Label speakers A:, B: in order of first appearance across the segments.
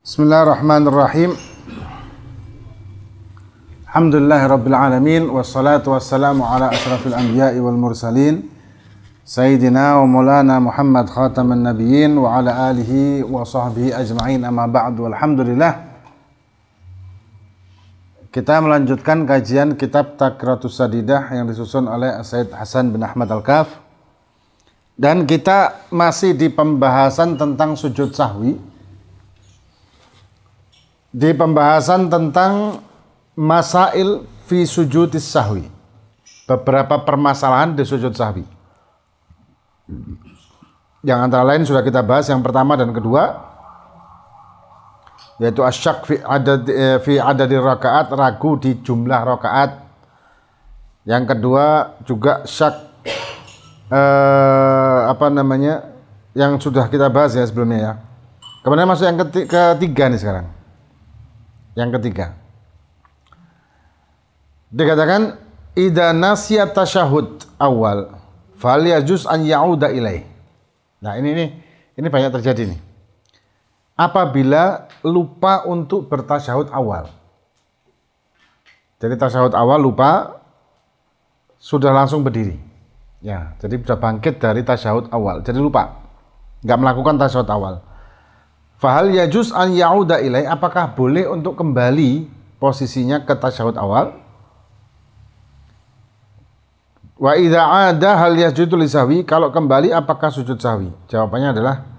A: Bismillahirrahmanirrahim. Alhamdulillahirabbil alamin wassalatu wassalamu ala asyrafil anbiya'i wal mursalin sayyidina wa maulana Muhammad khataman nabiyyin wa ala alihi wa sahbihi ajma'in, amma ba'du. Alhamdulillah, kita melanjutkan kajian kitab Taqratus Sadidah yang disusun oleh Sayyid Hasan bin Ahmad Al-Kaf, dan kita masih di pembahasan tentang sujud sahwi, di pembahasan tentang masail fi sujudis sahwi, beberapa permasalahan di sujud sahwi, yang antara lain sudah kita bahas yang pertama dan kedua, yaitu asyak fi adadir rakaat, ragu di jumlah rakaat. Yang kedua juga syak yang sudah kita bahas ya sebelumnya ya. Kemudian masuk yang ketiga nih sekarang. Yang ketiga, dikatakan idza nasiya tasyahud awal fal yajuz an ya'uda ilaih. Nah, ini banyak terjadi nih. Apabila lupa untuk bertasyahud awal. Jadi tasyahud awal lupa, sudah langsung berdiri. Ya, jadi sudah bangkit dari tasyahud awal. Jadi lupa, enggak melakukan tasyahud awal. Fahal yajuz an ya'uda ilai, apakah boleh untuk kembali posisinya ke tasyahud awal? Wa idza 'ada hal yasjudu lisahwi, kalau kembali apakah sujud sahwi? Jawabannya adalah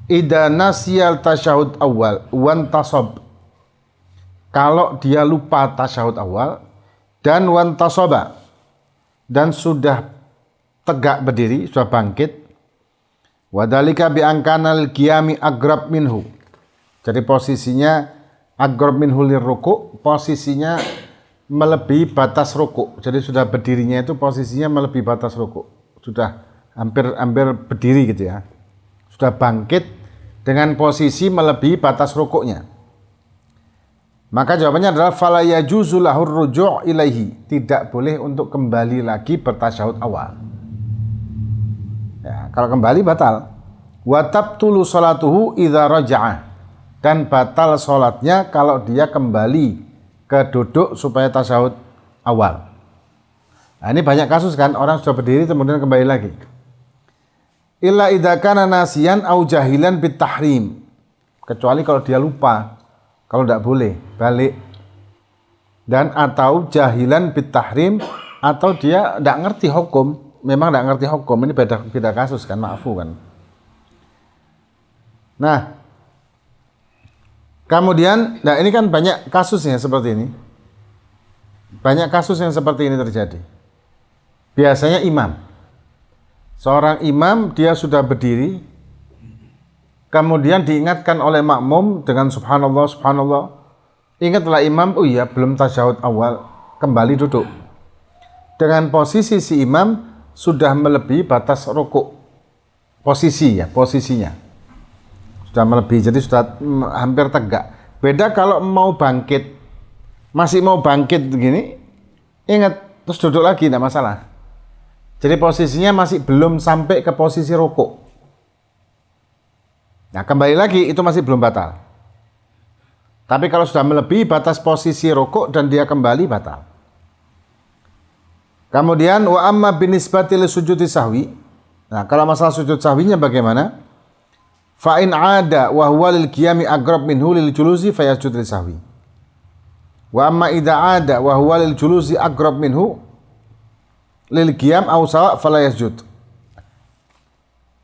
A: idza nasiyal tasyahud awal wan tasab. Kalau dia lupa tasyahud awal dan wan tasaba, dan sudah tegak berdiri, sudah bangkit, wadhalika bi'angkanal qiyami agrab minhu. Jadi posisinya agrab minhu lirruku', posisinya melebihi batas ruku'. Jadi sudah berdirinya itu posisinya melebihi batas ruku'. Sudah hampir berdiri gitu ya. Sudah bangkit dengan posisi melebihi batas rukuknya. Maka jawabannya adalah fala yajuzu lahur ruju' ilaihi. Tidak boleh untuk kembali lagi bertasyahud awal. Ya, kalau kembali batal. Wa tabtulu salatuhu idza raja'ah, dan batal salatnya kalau dia kembali ke duduk supaya tasyahud awal. Nah, ini banyak kasus kan, orang sudah berdiri kemudian kembali lagi. Illa idza kana nasiyan au jahilan bit tahrim, kecuali kalau dia lupa, kalau tidak boleh balik, dan atau jahilan bit tahrim, atau dia tidak ngerti hukum. Memang tidak ngerti hukum, ini beda kasus kan, ma'fu kan. Nah, kemudian, nah ini kan banyak kasusnya seperti ini. Banyak kasus yang seperti ini terjadi. Biasanya imam. Seorang imam, dia sudah berdiri, kemudian diingatkan oleh makmum dengan subhanallah, subhanallah. Ingatlah imam, oh iya belum tasyahud awal, kembali duduk. Dengan posisi si imam sudah melebihi batas rukuk. Posisinya sudah melebihi, jadi sudah hampir tegak. Beda kalau mau bangkit, masih mau bangkit begini, ingat terus duduk lagi, tidak masalah. Jadi posisinya masih belum sampai ke posisi rukuk. Nah, kembali lagi itu masih belum batal. Tapi kalau sudah melebihi batas posisi rukuk dan dia kembali, batal. Kemudian wa amma binisbati li sujudi sahwi. Nah, kalau masalah sujud sahwinya bagaimana? Fa in 'ada wa huwa lil qiyami agrab minhu lil julusi fayasjud li sahwi. Wa amma idza 'ada wa huwa lil julusi agrab minhu lil qiyam aw sawa fala yasjud.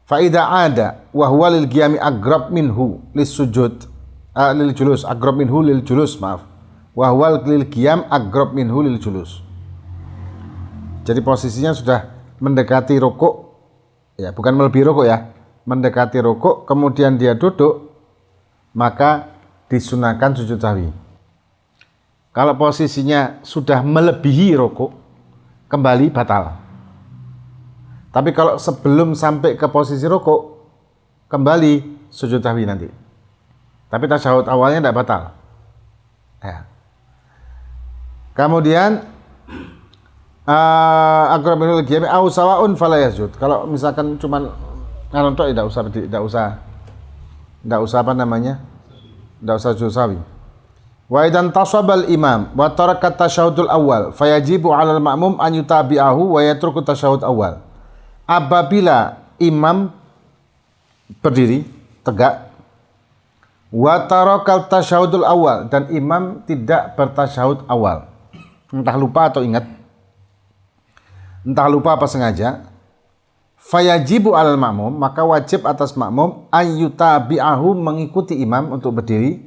A: Fa idza 'ada wa huwa lil qiyami agrab minhu lis sujud lil julus, agrab minhu lil julus, maaf. Wa huwa lil qiyam agrab minhu lil julus. Jadi posisinya sudah mendekati rukuk, ya bukan melebihi rukuk ya, mendekati rukuk, kemudian dia duduk, maka disunahkan sujud sahwi. Kalau posisinya sudah melebihi rukuk, kembali batal. Tapi kalau sebelum sampai ke posisi rukuk, kembali sujud sahwi nanti. Tapi tasyahud awalnya tidak batal. Ya. Kemudian agrab minul qiyami au sawaun fala yasjud. Kalau misalkan cuman ngantuk tidak usah tidak usah sujud sahwi. Wa idan tasabal imam wa taraka tasyahudul awal fayajibu 'alal ma'mum an yutabi'ahu wa yatruku tasyahud awal. Apabila imam berdiri tegak wa tarakal tasyahudul awal dan imam tidak bertasyahud awal, entah lupa atau ingat, entah lupa apa sengaja, fayajibu 'alal ma'mum, maka wajib atas makmum ayyutabi'ahu, mengikuti imam untuk berdiri,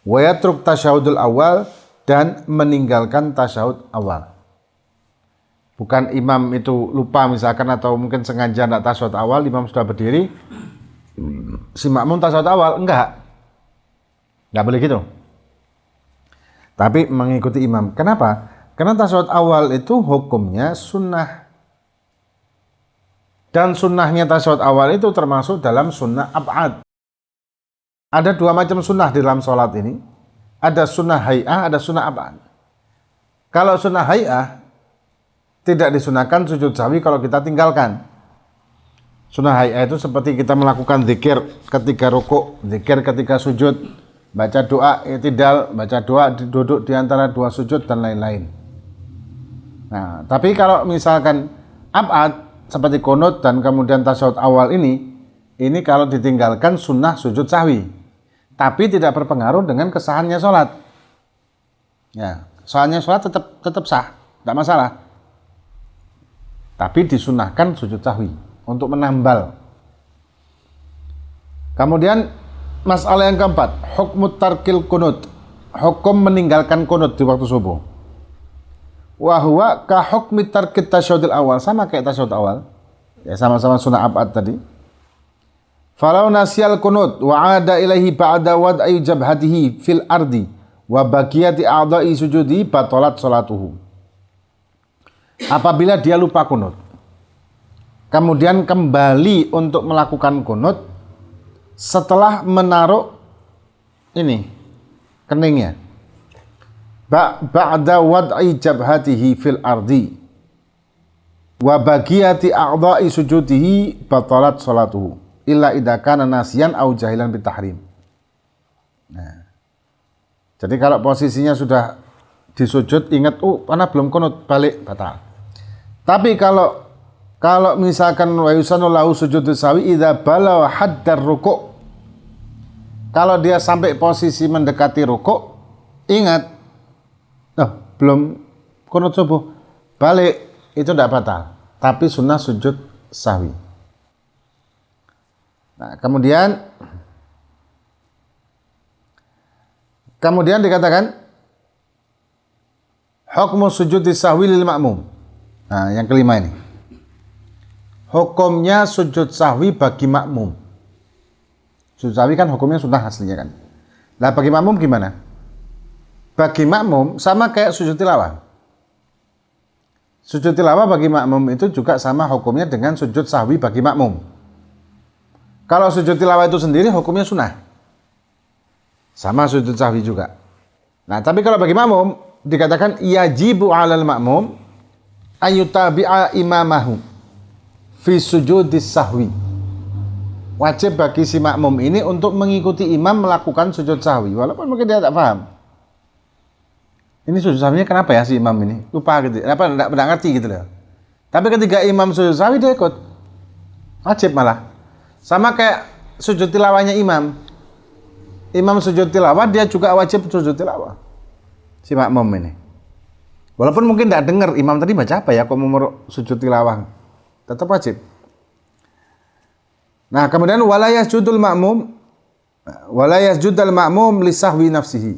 A: wa yatruk tasyahudul awal, dan meninggalkan tasyahud awal. Bukan imam itu lupa misalkan atau mungkin sengaja tidak tasyahud awal, imam sudah berdiri, si makmum tasyahud awal, enggak boleh gitu. Tapi mengikuti imam. Kenapa? Karena tasyahud awal itu hukumnya sunnah. Dan sunnahnya tasyahud awal itu termasuk dalam sunnah ab'ad. Ada dua macam sunnah di dalam sholat ini. Ada sunnah hay'ah, ada sunnah ab'ad. Kalau sunnah hay'ah, tidak disunahkan sujud sahwi kalau kita tinggalkan. Sunnah hay'ah itu seperti kita melakukan zikir ketika rukuk, zikir ketika sujud, baca doa i'tidal, baca doa duduk di antara dua sujud, dan lain-lain. Nah, tapi kalau misalkan ab'ad, seperti qunut dan kemudian tasyahud awal ini kalau ditinggalkan sunnah sujud sahwi, tapi tidak berpengaruh dengan kesahannya sholat. Ya, soalnya sholat tetap sah, tidak masalah. Tapi disunahkan sujud sahwi untuk menambal. Kemudian masalah yang keempat, hukmu tarkil qunut, hukum meninggalkan qunut di waktu subuh. Wahwa ka hukmi tarkit tasyahudil awal, sama kayak tasyahud awal, ya sama-sama sunnah ab'ad tadi. Falau nasyal qunut wa ada ilaihi ba'da wad'i jabhatihi fil ardi wa baqiyati a'dha'i sujudi batalat salatuhu. Apabila dia lupa qunut, kemudian kembali untuk melakukan qunut setelah menaruh ini keningnya, ba'da wad'i jabhatihi fil ardi wa baqiyati a'dha'i sujudihi batalat salatuhu illa idza kana nasiyan au jahilan bitahrim. Nah, jadi kalau posisinya sudah disujud ingat karena belum qunut, balik batal. Tapi kalau misalkan wa yusanu lahu sujudus sahwi idza balawa haddar ruku', kalau dia sampai posisi mendekati ruku', ingat belum qunut subuh, balik, itu tidak batal, tapi sunnah sujud sahwi. Nah, kemudian dikatakan hukmu sujud sahwi lil ma'mum. Nah, yang kelima ini, hukumnya sujud sahwi bagi makmum. Sujud sahwi kan hukumnya sunnah aslinya kan. Nah, bagi makmum gimana? Bagi makmum sama kayak sujud tilawah. Sujud tilawah bagi makmum itu juga sama hukumnya dengan sujud sahwi bagi makmum. Kalau sujud tilawah itu sendiri hukumnya sunnah, sama sujud sahwi juga. Nah, tapi kalau bagi makmum dikatakan yajibu 'alal ma'mum ayyutabi'a imamahu fi sujudis sahwi. Wajib bagi si makmum ini untuk mengikuti imam melakukan sujud sahwi, walaupun mungkin dia tak paham. Ini sujud sahwinya kenapa ya si imam ini? Lupa gitu. Apa enggak ngerti gitu loh. Tapi ketika imam sujud sahwi dia ikut. Wajib malah. Sama kayak sujud tilawahnya imam. Imam sujud tilawah, dia juga wajib sujud tilawah. Si makmum ini. Walaupun mungkin tidak dengar imam tadi baca apa ya, kok mau sujud tilawah. Tetap wajib. Nah, kemudian wala yasjudul ma'mum li sahwi nafsihi.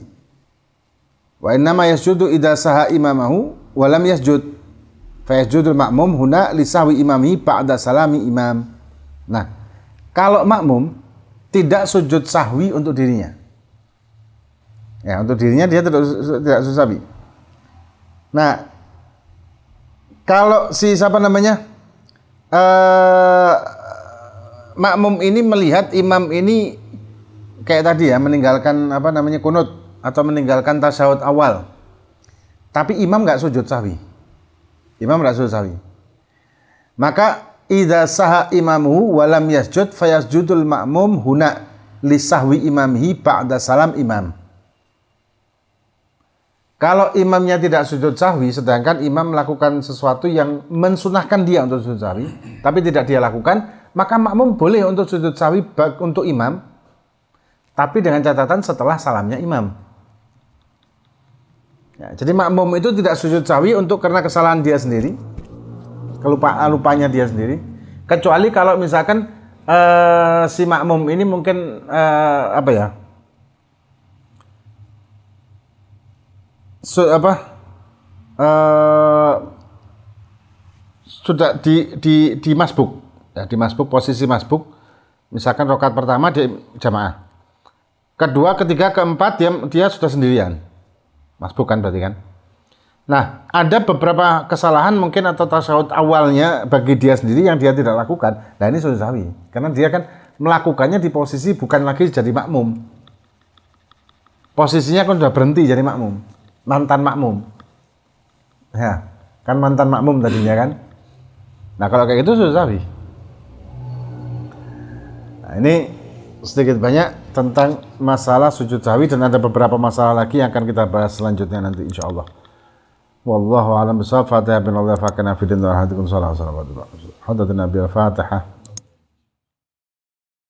A: Wa innama yasjudu idza saha imamahu wa lam yasjud. Fa yasjudul ma'mum huna li sahwi imamihi ba'da salami imam. Nah, kalau makmum tidak sujud sahwi untuk dirinya. Ya, untuk dirinya dia tidak sujud sahwi. Nah, kalau si makmum ini melihat imam ini kayak tadi ya, meninggalkan qunut atau meninggalkan tasyahud awal. Tapi imam enggak sujud sahwi. Maka idza saha imamuhu wa lam yasjud fayasjudul ma'mum huna li sahwi imamihi ba'da salam imam. Kalau imamnya tidak sujud sahwi, sedangkan imam melakukan sesuatu yang mensunahkan dia untuk sujud sahwi, tapi tidak dia lakukan, maka makmum boleh untuk sujud sahwi untuk imam, tapi dengan catatan setelah salamnya imam. Ya, jadi makmum itu tidak sujud sahwi untuk karena kesalahan dia sendiri, lupanya dia sendiri, kecuali kalau misalkan si makmum ini mungkin sudah di masbuk, ya, di masbuk, posisi masbuk, misalkan rakaat pertama di jamaah, kedua, ketiga, keempat dia sudah sendirian, masbuk kan berarti kan. Nah, ada beberapa kesalahan mungkin atau tasyahud awalnya bagi dia sendiri yang dia tidak lakukan. Nah, ini sujud sahwi karena dia kan melakukannya di posisi bukan lagi jadi makmum, posisinya kan sudah berhenti jadi makmum, mantan makmum. Ya, kan mantan makmum tadinya kan. Nah, kalau kayak gitu sujud sahwi. Nah, ini sedikit banyak tentang masalah sujud sahwi dan ada beberapa masalah lagi yang akan kita bahas selanjutnya nanti insyaallah. Wallahu a'lam bishawab. Fatihah bin Allah fakana fi din wa hadikum sallallahu alaihi wasallam. Hadatsana bil Fatihah.